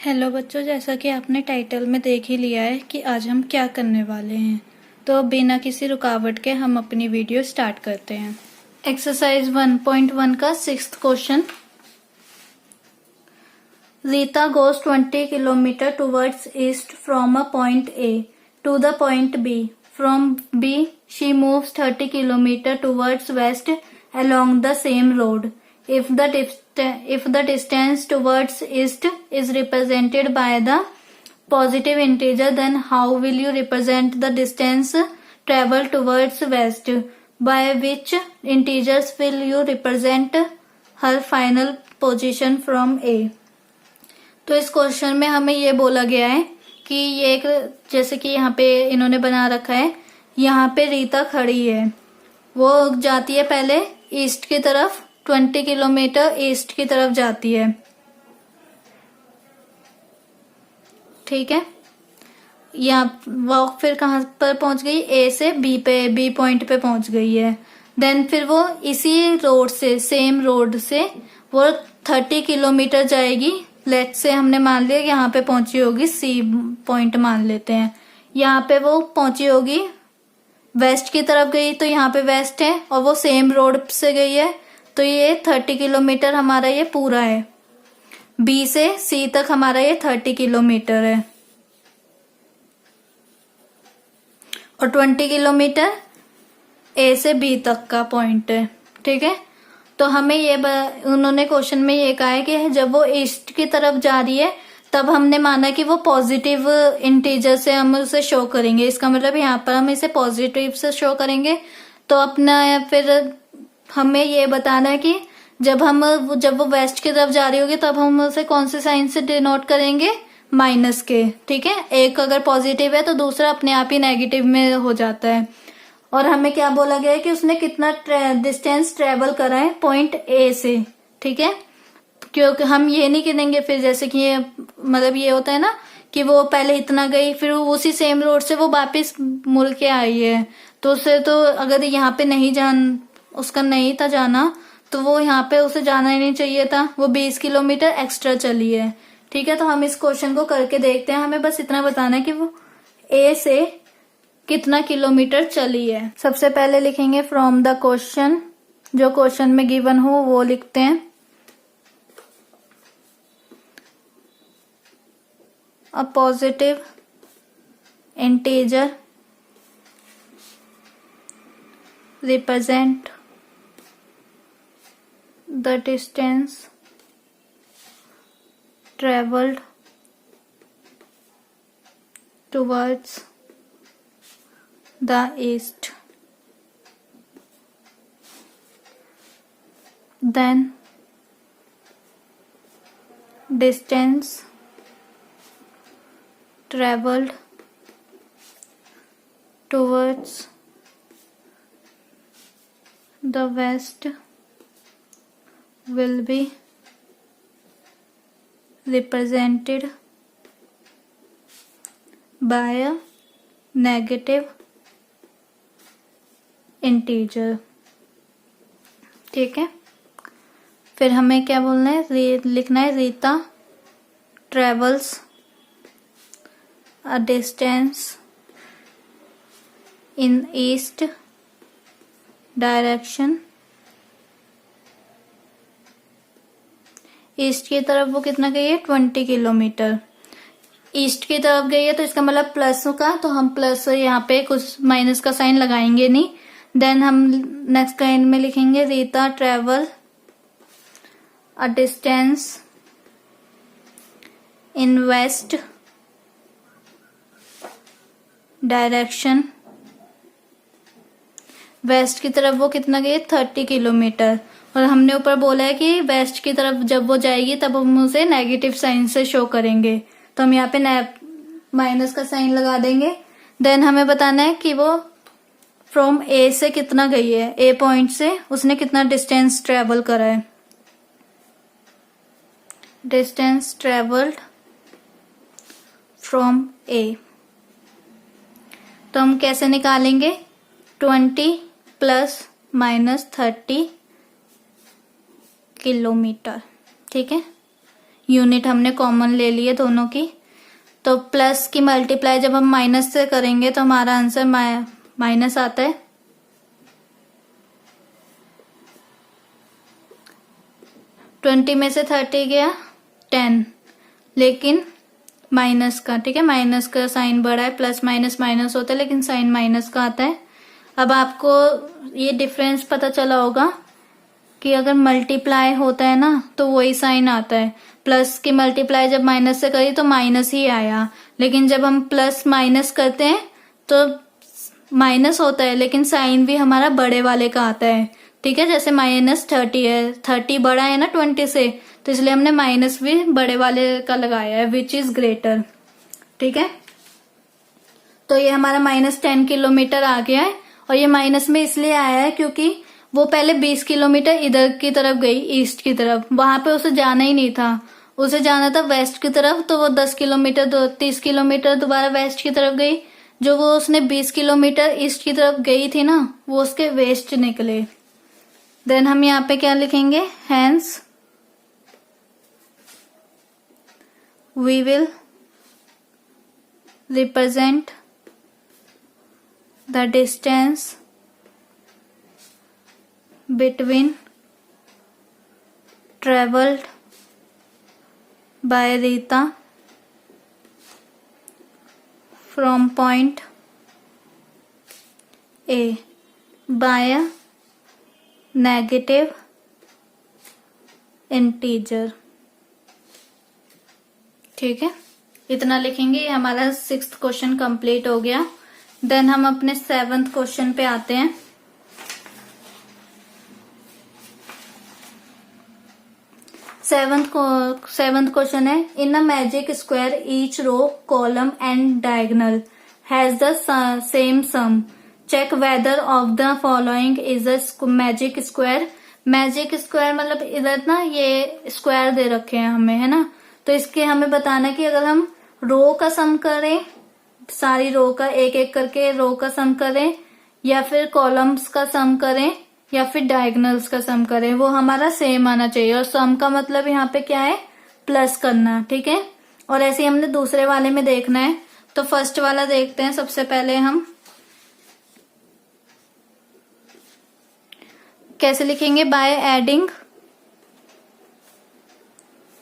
Hello बच्चों, जैसा कि आपने टाइटल में देख ही लिया है कि आज हम क्या करने वाले हैं। तो बिना किसी रुकावट के हम अपनी वीडियो स्टार्ट करते हैं। एक्सरसाइज 1.1 का 6th question. Rita goes 20 kilometre towards east from a point A to the point B. From B she moves 30 kilometre towards west along the same road. If the distance towards east is represented by the positive integer, then how will you represent the distance traveled towards west? By which integers will you represent her final position from A? तो इस question में हमें ये बोला गया है कि ये एक, जैसे कि यहाँ पे इन्होंने बना रखा है, यहाँ पे रीता खड़ी है, वो जाती है पहले ईस्ट की तरफ, 20 किलोमीटर ईस्ट की तरफ जाती है। ठीक है, यहाँ वॉक फिर कहाँ पर पहुंच गई? ए से बी पे, बी पॉइंट पे पहुंच गई है। देन फिर वो इसी रोड से, सेम रोड से वो 30 किलोमीटर जाएगी। लेट से हमने मान लिया यहाँ पे पहुंची होगी, सी पॉइंट मान लेते हैं। यहाँ पे वो पहुंची होगी, वेस्ट की तरफ गई तो यहाँ पे वेस्ट है, और वो सेम रोड से गई है, तो ये 30 किलोमीटर हमारा ये पूरा है। बी से सी तक हमारा ये 30 किलोमीटर है, और 20 किलोमीटर ए से बी तक का पॉइंट है। ठीक है, तो हमें ये उन्होंने क्वेश्चन में ये कहा है कि जब वो ईस्ट की तरफ जा रही है तब हमने माना कि वो पॉजिटिव इंटीजर से हम उसे शो करेंगे। इसका मतलब यहाँ पर हम इसे पॉजिटिव से शो करेंगे। तो अपना फिर हमें ये बताना है कि जब वो वेस्ट की तरफ जा रही होगी तब हम उसे कौन से साइन से डिनोट करेंगे? माइनस के। ठीक है, एक अगर पॉजिटिव है तो दूसरा अपने आप ही नेगेटिव में हो जाता है। और हमें क्या बोला गया है कि उसने कितना डिस्टेंस ट्रेवल करा है पॉइंट ए से। ठीक है, क्योंकि हम ये नहीं गिनेंगे फिर, जैसे कि ये मतलब ये होता है ना कि वो पहले इतना गई, फिर उसी सेम रोड से वो वापस मुड़ के आई है, तो उसे तो अगर यहाँ पे उसका नहीं था जाना, तो वो यहाँ पे उसे जाना ही नहीं चाहिए था। वो 20 किलोमीटर एक्स्ट्रा चली है। ठीक है, तो हम इस क्वेश्चन को करके देखते हैं। हमें बस इतना बताना है कि वो ए से कितना किलोमीटर चली है। सबसे पहले लिखेंगे फ्रॉम द क्वेश्चन, जो क्वेश्चन में गिवन हो वो लिखते हैं। A positive integer represent the distance traveled towards the east. Then distance traveled towards the west will be represented by a negative integer. ठीक है, फिर हमें क्या बोलना है? लिखना है Rita travels a distance in east direction. East की तरफ वो कितना गई है? 20 किलोमीटर ईस्ट की तरफ गई है, तो इसका मतलब प्लस का, तो हम प्लस यहाँ पे कुछ माइनस का साइन लगाएंगे नहीं। देन हम नेक्स्ट लाइन में लिखेंगे Rita travel a distance in west direction. West की तरफ वो कितना गई? 30 किलोमीटर। और हमने ऊपर बोला है कि वेस्ट की तरफ जब वो जाएगी तब हम उसे नेगेटिव साइन से शो करेंगे, तो हम यहाँ पे माइनस का साइन लगा देंगे। देन हमें बताना है कि वो फ्रॉम ए से कितना गई है, ए पॉइंट से उसने कितना डिस्टेंस ट्रेवल करा है। डिस्टेंस ट्रेवल्ड फ्रॉम ए, तो हम कैसे निकालेंगे? 20 प्लस माइनस 30 किलोमीटर। ठीक है, यूनिट हमने कॉमन ले ली है दोनों की। तो प्लस की मल्टीप्लाई जब हम माइनस से करेंगे तो हमारा आंसर माइनस आता है। ट्वेंटी में से 30 गया 10, लेकिन माइनस का, ठीक है, माइनस का साइन बड़ा है, प्लस माइनस माइनस होता है लेकिन साइन माइनस का आता है। अब आपको ये डिफरेंस पता चला होगा कि अगर मल्टीप्लाई होता है ना तो वही साइन आता है। प्लस की मल्टीप्लाई जब माइनस से करी तो माइनस ही आया, लेकिन जब हम प्लस माइनस करते हैं तो माइनस होता है लेकिन साइन भी हमारा बड़े वाले का आता है, ठीक है। जैसे -30 है, 30 बड़ा है ना 20 से, तो इसलिए हमने माइनस भी बड़े वाले का लगाया है, विच इज ग्रेटर, ठीक है। तो ये हमारा -10 किलोमीटर आ गया है, और ये माइनस में इसलिए आया है क्योंकि वो पहले 20 किलोमीटर इधर की तरफ गई, ईस्ट की तरफ, वहां पे उसे जाना ही नहीं था, उसे जाना था वेस्ट की तरफ, तो वो 10 किलोमीटर 30 किलोमीटर दोबारा वेस्ट की तरफ गई। जो वो उसने 20 किलोमीटर ईस्ट की तरफ गई थी ना, वो उसके वेस्ट निकले। देन हम यहाँ पे क्या लिखेंगे, hence we will represent the distance between traveled by Rita from point A by a negative integer, ठीक है। इतना लिखेंगे, ये हमारा 6th क्वेश्चन कंप्लीट हो गया। देन हम अपने 7th क्वेश्चन पे आते हैं। 7th क्वेश्चन है, in a magic square each row column and diagonal has the same sum, check whether of the following is a magic square. Magic square मतलब इधर ना ये स्क्वायर दे रखे हैं हमें, है ना, तो इसके हमें बताना कि अगर हम रो का सम करें, सारी रो का एक एक करके रो का सम करें, या फिर कॉलम्स का सम करें, या फिर डायगोनल्स का सम करें, वो हमारा सेम आना चाहिए। और सम का मतलब यहाँ पे क्या है, प्लस करना, ठीक है। और ऐसे ही हमने दूसरे वाले में देखना है। तो फर्स्ट वाला देखते हैं। सबसे पहले हम कैसे लिखेंगे, by adding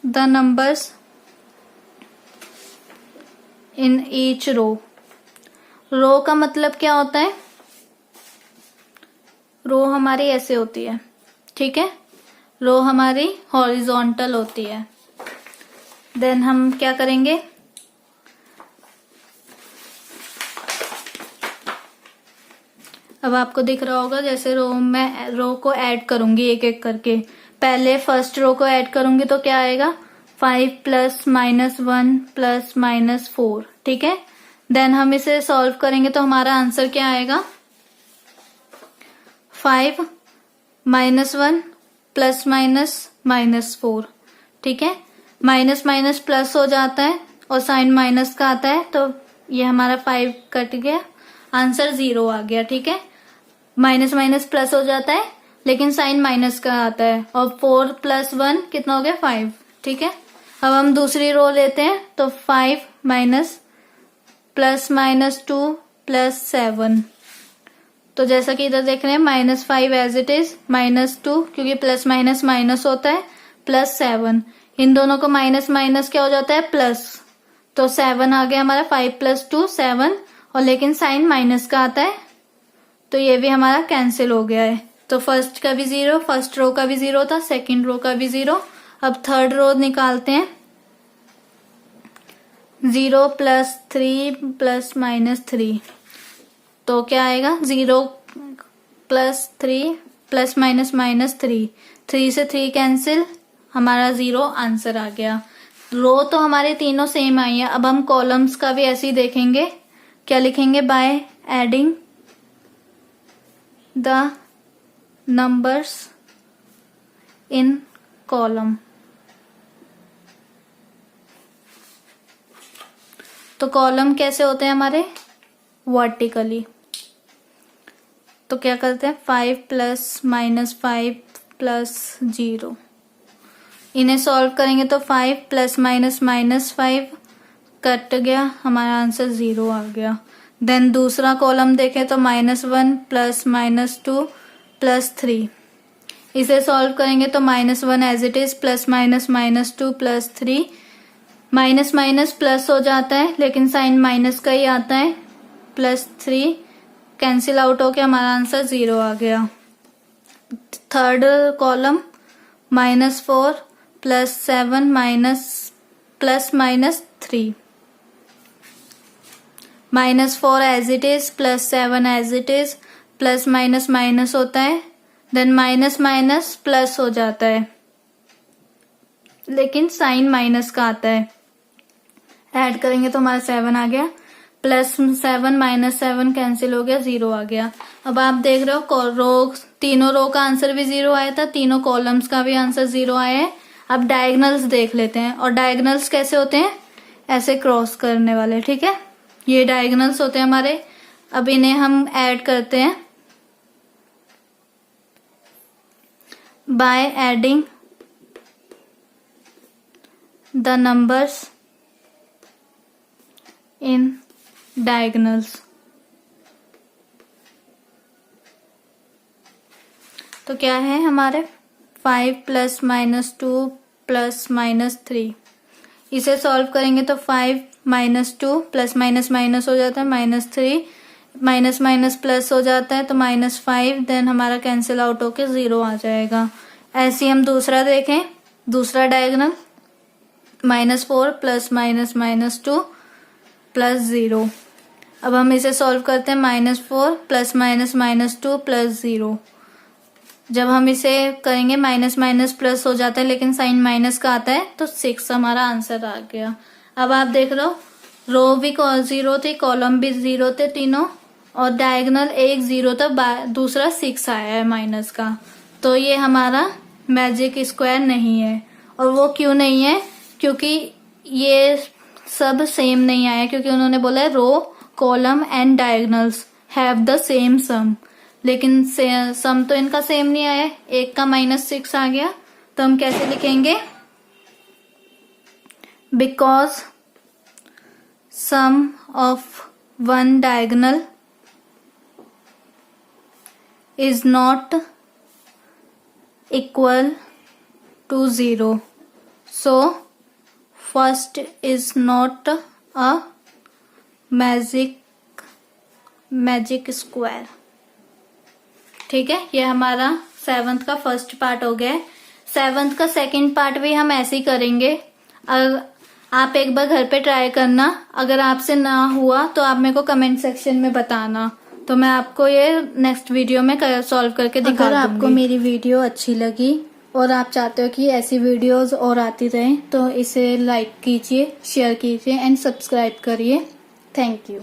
the numbers in each row. Row का मतलब क्या होता है, रो हमारी ऐसे होती है, ठीक है, रो हमारी हॉरिजॉन्टल होती है। देन हम क्या करेंगे, अब आपको दिख रहा होगा जैसे रो को ऐड करूंगी एक एक करके। पहले फर्स्ट रो को ऐड करूंगी तो क्या आएगा, 5 + -1 + -4, ठीक है। देन हम इसे सॉल्व करेंगे तो हमारा आंसर क्या आएगा, 5 - 1 + -4, ठीक है। माइनस माइनस प्लस हो जाता है और साइन माइनस का आता है, तो ये हमारा 5 कट गया, आंसर 0 आ गया, ठीक है। माइनस माइनस प्लस हो जाता है लेकिन साइन माइनस का आता है, और 4 + 1 कितना हो गया, 5, ठीक है। अब हम दूसरी रो लेते हैं तो 5 - +-2 + 7, तो जैसा कि इधर देख रहे हैं -5 एज इट इज, -2 क्योंकि प्लस माइनस माइनस होता है, +7, इन दोनों को माइनस माइनस क्या हो जाता है, प्लस, तो 7 आ गया हमारा, 5 + 2 7, और लेकिन साइन माइनस का आता है, तो ये भी हमारा कैंसिल हो गया है। तो फर्स्ट का भी 0, फर्स्ट रो का भी 0 था, सेकंड रो का भी 0। अब थर्ड रो निकालते हैं, 0 + 3 + -3, तो क्या आएगा, 0 + 3 + -3, 3 से 3 कैंसिल, हमारा 0 आंसर आ गया। रो तो हमारे तीनों सेम आई है। अब हम कॉलम्स का भी ऐसे ही देखेंगे, क्या लिखेंगे, by adding the numbers in column. तो कॉलम कैसे होते हैं हमारे, वर्टिकली, तो क्या करते हैं, 5 + -5 + 0, इन्हें सॉल्व करेंगे तो 5 प्लस माइनस माइनस 5 कट गया, हमारा आंसर 0 आ गया। देन दूसरा कॉलम देखें तो -1 प्लस -2 प्लस 3, इसे सॉल्व करेंगे तो -1 as it is plus minus -2 plus 3, minus minus plus हो जाता है लेकिन साइन माइनस का ही आता है, प्लस 3 कैंसिल आउट होके हमारा आंसर 0 आ गया। Third column -4 plus 7 plus -3, -4 as it is plus 7 as it is, plus minus minus होता है, देन माइनस माइनस प्लस हो जाता है लेकिन साइन माइनस का आता है, ऐड करेंगे तो हमारा 7 आ गया, प्लस 7 माइनस 7 कैंसिल हो गया, 0 आ गया। अब आप देख रहे हो रो, तीनों रो का आंसर भी 0 आया था, तीनों कॉलम्स का भी आंसर 0 आया है। अब डायगोनल्स देख लेते हैं, और डायगोनल्स कैसे होते हैं, ऐसे क्रॉस करने वाले, ठीक है, ये डायगोनल्स होते हैं हमारे। अब इन्हें हम ऐड करते हैं bye adding the numbers in diagonals. तो क्या है हमारे 5 प्लस -2 प्लस -3, इसे सॉल्व करेंगे तो 5 -2 प्लस माइनस माइनस हो जाता है, -3 माइनस माइनस प्लस हो जाता है तो -5, देन हमारा कैंसिल आउट होके 0 आ जाएगा। ऐसे ही हम दूसरा देखें, दूसरा डायगोनल -4 प्लस -2 प्लस 0, अब हम इसे सॉल्व करते हैं -4 प्लस -2 प्लस 0, जब हम इसे करेंगे माइनस माइनस प्लस हो जाता है लेकिन साइन माइनस का आता है तो 6 हमारा आंसर आ गया। अब आप देख लो रो भी 0 थी, कॉलम भी 0 थे तीनों, और डायगोनल एक 0 था, दूसरा 6 आया है माइनस का, तो ये हमारा मैजिक स्क्वायर नहीं है। और वो क्यों नहीं है, क्योंकि ये सब सेम नहीं आया, क्योंकि उन्होंने बोला है row column and diagonals have the same sum, लेकिन सम तो इनका सेम नहीं आया, एक का -6 आ गया, तो हम कैसे लिखेंगे, because sum of one diagonal is not equal to 0, so first is not a magic square. ठीक है, ये हमारा 7th का फर्स्ट पार्ट हो गया है। 7th का सेकंड पार्ट भी हम ऐसे ही करेंगे। आप एक बार घर पे ट्राई करना, अगर आपसे ना हुआ तो आप मेरे को कमेंट सेक्शन में बताना, तो मैं आपको ये नेक्स्ट वीडियो में सॉल्व करके दिखा दूंगी। अगर आपको मेरी वीडियो अच्छी लगी और आप चाहते हो कि ऐसी वीडियोस और आती रहें तो इसे लाइक कीजिए, शेयर कीजिए एंड सब्सक्राइब करिए। Thank you.